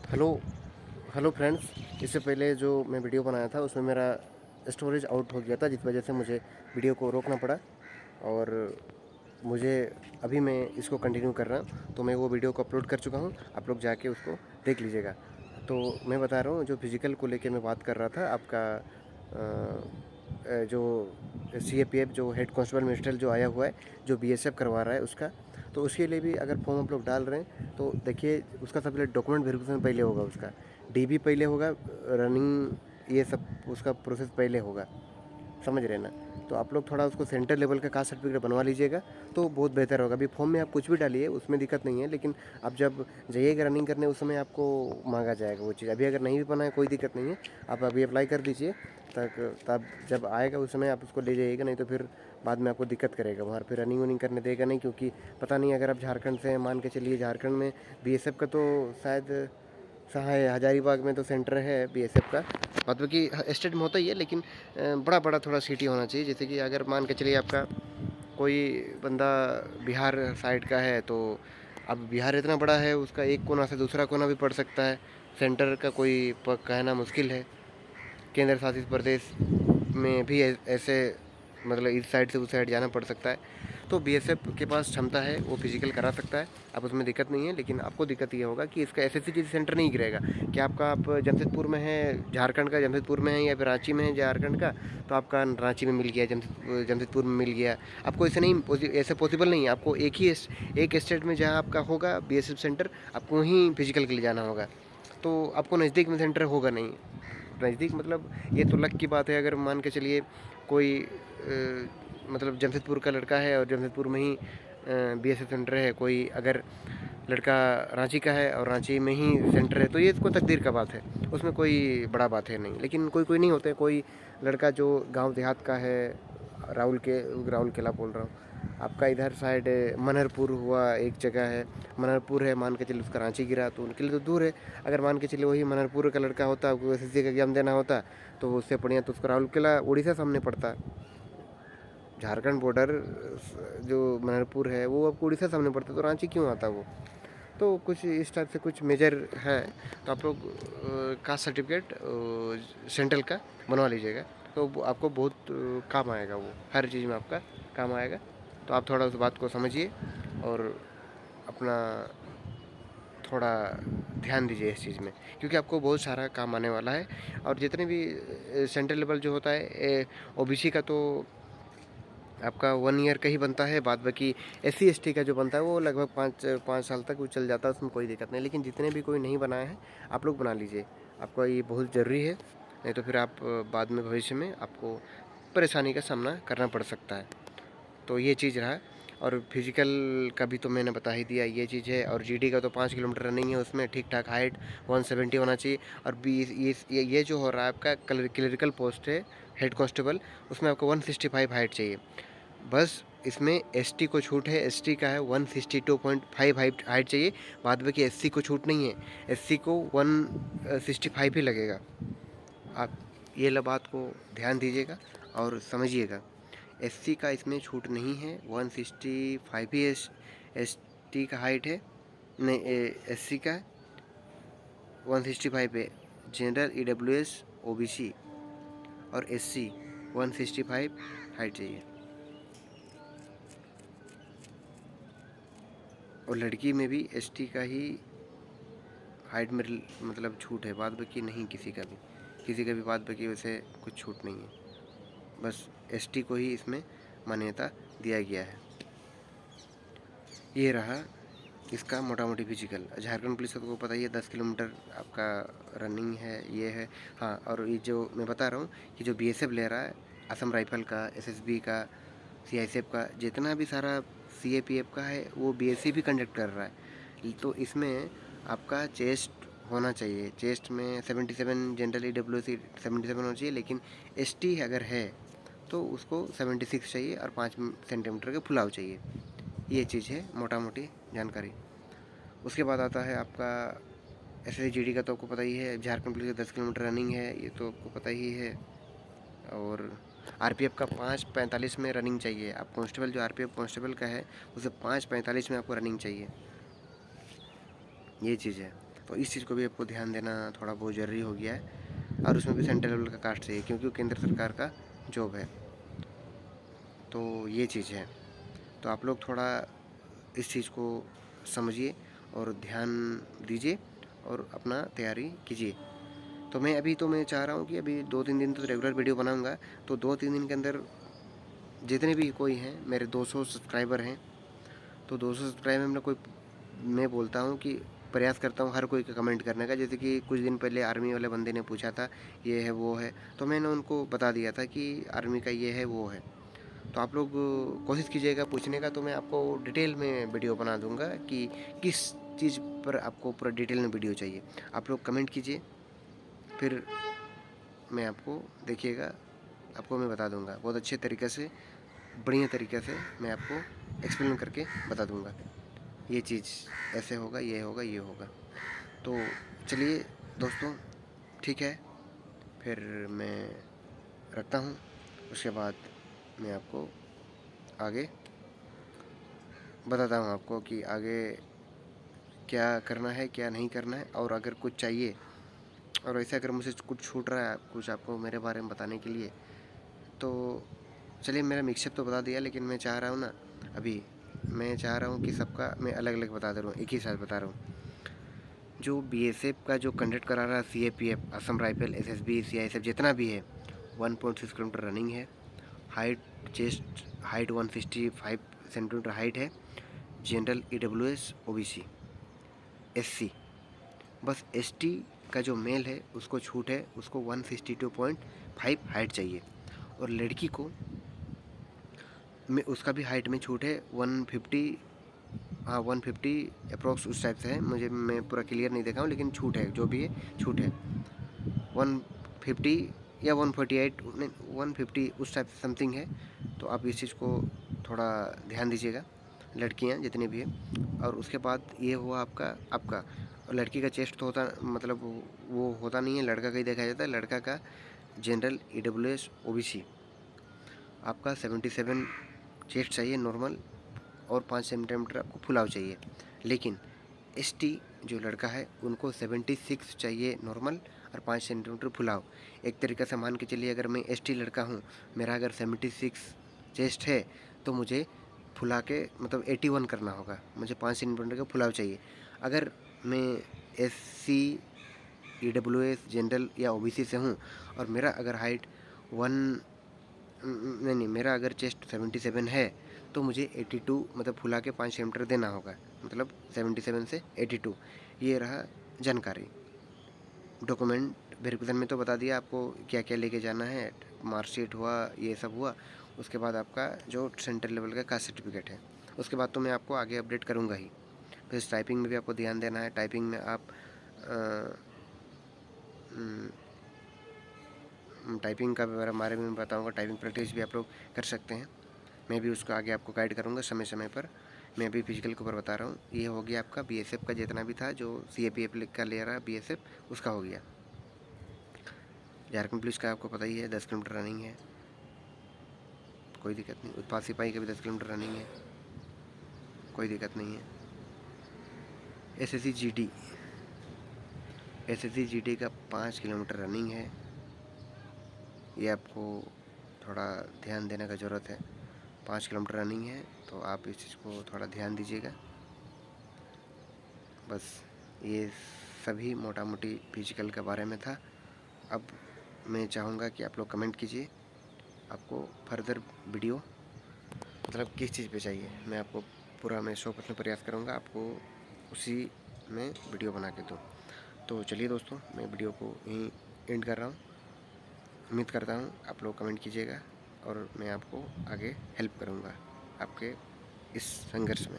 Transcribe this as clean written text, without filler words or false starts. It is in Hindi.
Hello hello friends. इससे पहले जो मैं वीडियो बनाया था उसमें मेरा स्टोरेज आउट हो गया था, जिस वजह से मुझे वीडियो को रोकना पड़ा। और मुझे अभी मैं इसको कंटिन्यू कर रहा हूँ, तो मैं वो वीडियो को अपलोड कर चुका हूँ। आप लोग जाके उसको देख लीजिएगा। तो मैं बता रहा हूँ, जो फिज़िकल को लेके मैं बात कर रहा था आपका जो CAPF जो हेड कांस्टेबल मिनिस्टर जो आया हुआ है, जो BSF करवा रहा है उसका, तो उसके लिए भी अगर फॉर्म आप लोग डाल रहे हैं तो देखिए उसका सबसे पहले डॉक्यूमेंट वेरिफिकेशन पहले होगा, उसका DB पहले होगा, रनिंग ये सब उसका प्रोसेस पहले होगा, समझ रहे हैं ना। तो आप लोग थोड़ा उसको सेंटर लेवल का कास्ट सर्टिफिकेट बनवा लीजिएगा तो बहुत बेहतर होगा। अभी फॉर्म में आप कुछ भी डालिए, उसमें दिक्कत नहीं है, लेकिन आप जब जाइएगा रनिंग करने उस समय आपको मांगा जाएगा वो चीज़। अभी अगर नहीं भी बना है कोई दिक्कत नहीं है, आप अभी अप्लाई कर दीजिए, तक तब जब आएगा उस समय आप उसको ले जाइएगा, नहीं तो फिर बाद में आपको दिक्कत करेगा वहाँ फिर रनिंग वनिंग करने देगा नहीं। क्योंकि पता नहीं, अगर आप झारखंड से हैं, मान के चलिए झारखंड में BSF का तो शायद सहाय हजारीबाग में तो सेंटर है BSF का, मतलब कि स्टेट में होता ही है, लेकिन बड़ा बड़ा थोड़ा सिटी होना चाहिए। जैसे कि अगर मान के चलिए आपका कोई बंदा बिहार साइड का है, तो अब बिहार इतना बड़ा है, उसका एक कोना से दूसरा कोना भी पड़ सकता है। सेंटर का कोई कहना मुश्किल है। केंद्र शासित प्रदेश में भी ऐसे मतलब इस साइड से उस साइड जाना पड़ सकता है। तो BSF के पास क्षमता है, वो फिजिकल करा सकता है, आप उसमें दिक्कत नहीं है। लेकिन आपको दिक्कत ये होगा कि इसका SSC किसी सेंटर नहीं गिरेगा। कि आपका आप जमशेदपुर में है, झारखंड का जमशेदपुर में है, या फिर रांची में है झारखंड का, तो आपका रांची में मिल गया, जमशेदपुर में मिल गया। आपको ऐसे नहीं, ऐसे पॉसिबल नहीं है। आपको एक स्टेट में जहाँ आपका होगा BSF सेंटर, आपको वहीं फिजिकल के लिए जाना होगा। तो आपको नज़दीक में सेंटर होगा नहीं। नज़दीक मतलब ये तो लक की बात है। अगर मान के चलिए कोई मतलब जमशेदपुर का लड़का है और जमशेदपुर में ही BSF सेंटर है, कोई अगर लड़का रांची का है और रांची में ही सेंटर है, तो ये इसको तकदीर का बात है, उसमें कोई बड़ा बात है नहीं। लेकिन कोई कोई नहीं होते, कोई लड़का जो गांव देहात का है, राहुल केला बोल रहा हूँ, आपका इधर साइड मनहरपुर हुआ, एक जगह है मनहरपुर है, मान के चलिए उसका रांची गिरा तो उनके लिए तो दूर है। अगर मान के चलिए वही मनहरपुर का लड़का होता, SSC का एग्जाम देना होता, तो उससे बढ़िया तो उसका राउरकेला उड़ीसा सामने पड़ता। झारखंड बॉर्डर जो मनहरपुर है वो आपको उड़ीसा सामने पड़ता, तो रांची क्यों आता वो। तो कुछ इस टाइप से कुछ मेजर है। तो आप लोग कास्ट सर्टिफिकेट सेंट्रल का बनवा लीजिएगा, तो आपको बहुत काम आएगा, वो हर चीज़ में आपका काम आएगा। तो आप थोड़ा उस बात को समझिए और अपना थोड़ा ध्यान दीजिए इस चीज़ में, क्योंकि आपको बहुत सारा काम आने वाला है। और जितने भी सेंट्रल लेवल जो होता है OBC का, तो आपका 1 ईयर का ही बनता है। बाद बाकी SC ST का जो बनता है वो लगभग 5 साल तक वो चल जाता है, उसमें कोई दिक्कत नहीं। लेकिन जितने भी कोई नहीं बनाया है, आप लोग बना लीजिए, आपका ये बहुत ज़रूरी है। नहीं तो फिर आप बाद में भविष्य में आपको परेशानी का सामना करना पड़ सकता है। तो ये चीज़ रहा। और फिजिकल का भी तो मैंने बता ही दिया, ये चीज़ है। और GD का तो 5 किलोमीटर रनिंग है, उसमें ठीक ठाक हाइट 170 होना चाहिए। और ये जो हो रहा है आपका क्लरिकल पोस्ट है हेड कांस्टेबल, उसमें आपको 165 हाइट चाहिए। बस इसमें ST को छूट है, ST का है 162.5 हाइट चाहिए। बाद में कि SC को छूट नहीं है, SC को 165 ही लगेगा। आप ये बात को ध्यान दीजिएगा और समझिएगा। SC का इसमें छूट नहीं है, 165 ही ST का हाइट है, नहीं SC का 165 है। जनरल EWS OBC और SC 165 हाइट चाहिए। और लड़की में भी ST का ही हाइट में मतलब छूट है, बाद बाकी नहीं किसी का भी बाद बाकी वैसे कुछ छूट नहीं है। बस ST को ही इसमें मान्यता दिया गया है। ये रहा इसका मोटा मोटी फिजिकल। झारखंड पुलिस को पता ही है 10 किलोमीटर आपका रनिंग है, ये है। हाँ, और ये जो मैं बता रहा हूँ कि जो BSF ले रहा है, असम राइफल का, SSB का, CISF का, जितना भी सारा CAPF का है, वो BSC भी कंडक्ट कर रहा है। तो इसमें आपका चेस्ट होना चाहिए, चेस्ट में 77, जनरल EWC 77 होना चाहिए। लेकिन ST अगर है तो उसको 76 चाहिए और 5 सेंटीमीटर का फुलाव चाहिए। ये चीज़ है मोटा मोटी जानकारी। उसके बाद आता है आपका SSGD का, तो आपको पता ही है। झारखंड पुलिस का 10 किलोमीटर रनिंग है, ये तो आपको पता ही है। और RPF का 5:45 में रनिंग चाहिए। आप कांस्टेबल जो RPF कांस्टेबल का है, उसे 5:45 में आपको रनिंग चाहिए, ये चीज़ है। तो इस चीज़ को भी आपको ध्यान देना थोड़ा बहुत ज़रूरी हो गया है। और उसमें भी सेंट्रल लेवल का कास्ट चाहिए क्योंकि वो केंद्र सरकार का जॉब है। तो ये चीज़ है, तो आप लोग थोड़ा इस चीज़ को समझिए और ध्यान दीजिए और अपना तैयारी कीजिए। तो मैं चाह रहा हूँ कि अभी 2-3 दिन तो रेगुलर वीडियो बनाऊँगा, तो 2-3 दिन के अंदर जितने भी कोई हैं, मेरे 200 सब्सक्राइबर हैं, तो 200 सब्सक्राइबर में कोई, मैं बोलता हूँ कि प्रयास करता हूँ हर कोई का कमेंट करने का। जैसे कि कुछ दिन पहले आर्मी वाले बंदे ने पूछा था ये है वो है, तो मैंने उनको बता दिया था कि आर्मी का ये है वो है। तो आप लोग कोशिश कीजिएगा पूछने का, तो मैं आपको डिटेल में वीडियो बना दूंगा कि किस चीज़ पर आपको पूरा डिटेल में वीडियो चाहिए। आप लोग कमेंट कीजिए, फिर मैं आपको, देखिएगा, आपको मैं बता दूंगा बहुत अच्छे तरीके से, बढ़िया तरीके से मैं आपको एक्सप्लेन करके बता दूंगा ये चीज़ ऐसे होगा, ये होगा, ये होगा। तो चलिए दोस्तों, ठीक है, फिर मैं रखता हूँ। उसके बाद मैं आपको आगे बताता हूँ आपको कि आगे क्या करना है क्या नहीं करना है। और अगर कुछ चाहिए और ऐसे अगर मुझसे कुछ छूट रहा है कुछ आपको मेरे बारे में बताने के लिए, तो चलिए, मेरा मिक्सअप तो बता दिया, लेकिन मैं चाह रहा हूँ ना, अभी मैं चाह रहा हूँ कि सबका मैं अलग अलग बता दे रहा हूँ, एक ही साथ बता रहा हूँ। जो बीएसएफ का जो कंडक्ट करा रहा है, CAPF, Assam rifle, SSB, CISF, जितना भी है, 1.6 किलोमीटर रनिंग है। Height, chest height 165 centimetre height है। जनरल, ईडब्ल्यूएस, ओबीसी, एससी, बस एसटी का जो मेल है उसको छूट है, उसको 162.5 हाइट चाहिए। और लड़की को में उसका भी हाइट में छूट है 150, हाँ 150 अप्रोक्स उस टाइप से है, मैं पूरा क्लियर नहीं देखा हूँ, लेकिन छूट है, जो भी है छूट है 150 या 148, नहीं 150 उस टाइप से समथिंग है। तो आप इस चीज़ को थोड़ा ध्यान दीजिएगा, लड़कियां जितनी भी है। और उसके बाद ये हुआ आपका और लड़की का चेस्ट तो होता, मतलब वो होता नहीं है, लड़का का ही देखा जाता है। लड़का का जनरल, ईडब्ल्यूएस, ओबीसी, आपका 77 चेस्ट चाहिए नॉर्मल, और 5 सेंटीमीटर आपको फुलाव चाहिए। लेकिन एसटी जो लड़का है उनको 76 चाहिए नॉर्मल और 5 सेंटीमीटर फुलाव। एक तरीक़े से मान के चलिए, अगर मैं एसटी लड़का हूँ, मेरा अगर 76 चेस्ट है, तो मुझे फुला के मतलब 81 करना होगा, मुझे 5 सेंटीमीटर का फुलाव चाहिए। अगर मैं एससी, ईडब्ल्यूएस, जनरल या ओबीसी से हूँ और मेरा अगर हाइट नहीं, मेरा अगर चेस्ट 77 है, तो मुझे 82 मतलब फुला के 5 सेंटीमीटर देना होगा, मतलब 77 से 82। ये रहा जानकारी। डॉक्यूमेंट वेरिफिकेशन में तो बता दिया आपको क्या क्या लेके जाना है, मार्कशीट हुआ, ये सब हुआ। उसके बाद आपका जो सेंट्रल लेवल का कास्ट सर्टिफिकेट है, उसके बाद तो मैं आपको आगे अपडेट करूँगा ही। फिर टाइपिंग में भी आपको ध्यान देना है। टाइपिंग में आप टाइपिंग का बारे में बताऊँगा, टाइपिंग प्रैक्टिस भी आप लोग कर सकते हैं। मैं भी उसको आगे आपको गाइड करूँगा समय समय पर। मैं अभी फिजिकल के ऊपर बता रहा हूँ। ये हो गया आपका बीएसएफ का जितना भी था, जो सीएपीएफ का ले रहा है बीएसएफ, उसका हो गया। झारखंड पुलिस का आपको पता ही है, 10 किलोमीटर रनिंग है, कोई दिक्कत नहीं। उत्पाद सिपाही का भी 10 किलोमीटर रनिंग है, कोई दिक्कत नहीं है। एसएससी जीडी का 5 किलोमीटर रनिंग है। ये आपको थोड़ा ध्यान देने का ज़रूरत है। 5 किलोमीटर रनिंग है, तो आप इस चीज़ को थोड़ा ध्यान दीजिएगा। बस ये सभी मोटा मोटी फिजिकल के बारे में था। अब मैं चाहूँगा कि आप लोग कमेंट कीजिए, आपको फर्दर वीडियो मतलब किस चीज़ पे चाहिए। मैं आपको पूरा 100% प्रयास करूँगा आपको उसी में वीडियो बना के दूँ। तो चलिए दोस्तों, मैं वीडियो को यहीं एंड कर रहा हूँ। उम्मीद करता हूँ आप लोग कमेंट कीजिएगा और मैं आपको आगे हेल्प करूँगा आपके इस संघर्ष में।